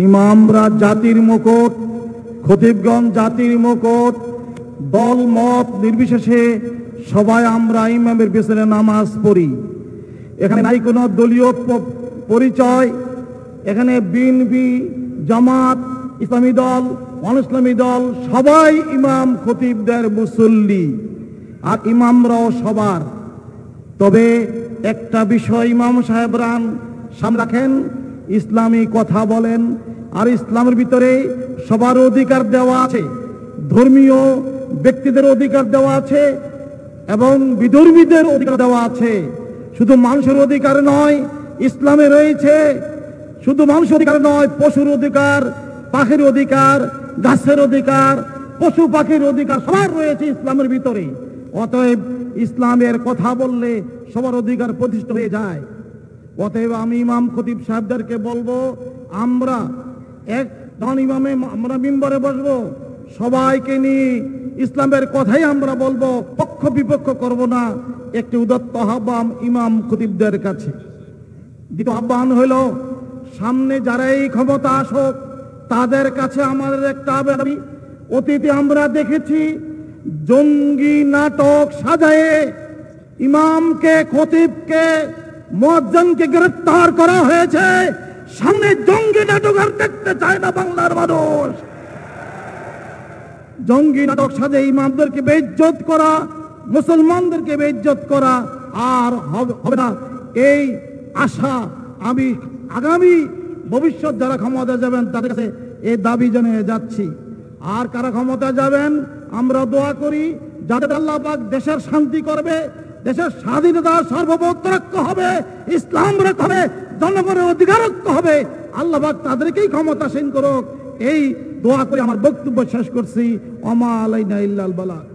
ইমামরা জাতির মুকুট, খতিবগণ জাতির মুকুট, দল মত নির্বিশেষে সবাই আমরা ইমামের পেছনে নামাজ পড়ি। এখানে নাই কোনো দলীয় পরিচয়। এখানে বিএনপি, জামাত, ইসলামী দল, অন-ইসলামী দল সবাই ইমাম খতিবদের মুসল্লি, আর ইমামরাও সবার। তবে একটা বিষয় ইমাম সাহেবরান সামনে রাখেন, ইসলামী কথা বলেন, আর ইসলামের ভিতরে সবার অধিকার দেওয়া আছে, ধর্মীয় ব্যক্তিদের অধিকার দেওয়া আছে এবং বিধর্মীদের অধিকার দেওয়া আছে। শুধু মানুষের অধিকার নয়, ইসলামে রয়েছে শুধু মানুষের অধিকার নয়, পশুর অধিকার, পাখির অধিকার, গাছের অধিকার, পশু পাখির অধিকার সবার রয়েছে ইসলামের ভিতরে। অতএব ইসলামের কথা বললে সবার অধিকার প্রতিষ্ঠিত হয়ে যায়। অতএব আমি ইমাম খতিব সাহেবদেরকে বলবো, আমরা ইমামে আমরা মিম্বরে বসবো, সবাইকে নিয়ে ইসলামের কথাই আমরা বলবো, পক্ষ বিপক্ষ করব না। একটি উদাত্ত আহ্বান ইমাম খতিবদের কাছে। দ্বিতীয় আহ্বান হইল, সামনে যারাই ক্ষমতা আসুক তাদের কাছে আমাদের একটা আবেদন। অতীতে আমরা দেখেছি জঙ্গি নাটক সাজায়ে ইমামকে, খতিবকে, মুয়াজ্জিনকে গ্রেফতার করা হয়েছে। সামনে জঙ্গি নাটক আর দেখতে চায় না বাংলার মানুষ। জঙ্গি নাটক সাজে ইমামদেরকে বেইজ্জত করা, মুসলমানদেরকে বেইজ্জত করা আর হবে না। এই আশা আমি আগামী ভবিষ্যৎ যারা ক্ষমতা যাবেন তাদের কাছে এই দাবি জানিয়ে যাচ্ছি। আর কারা ক্ষমতা যাবেন আমরা দোয়া করি যাতে আল্লাহ পাক দেশের শান্তি করবে, দেশের স্বাধীনতা সার্বভৌমত্ব রক্ষা হবে, ইসলাম রক্ষা হবে, জনগণের অধিকার রক্ষা হবে। আল্লাহ পাক তাদেরকেই ক্ষমতাসীন করুক, এই দোয়া করে আমার বক্তব্য শেষ করছি। ওমা আলাইনা ইল্লাল বালাগ।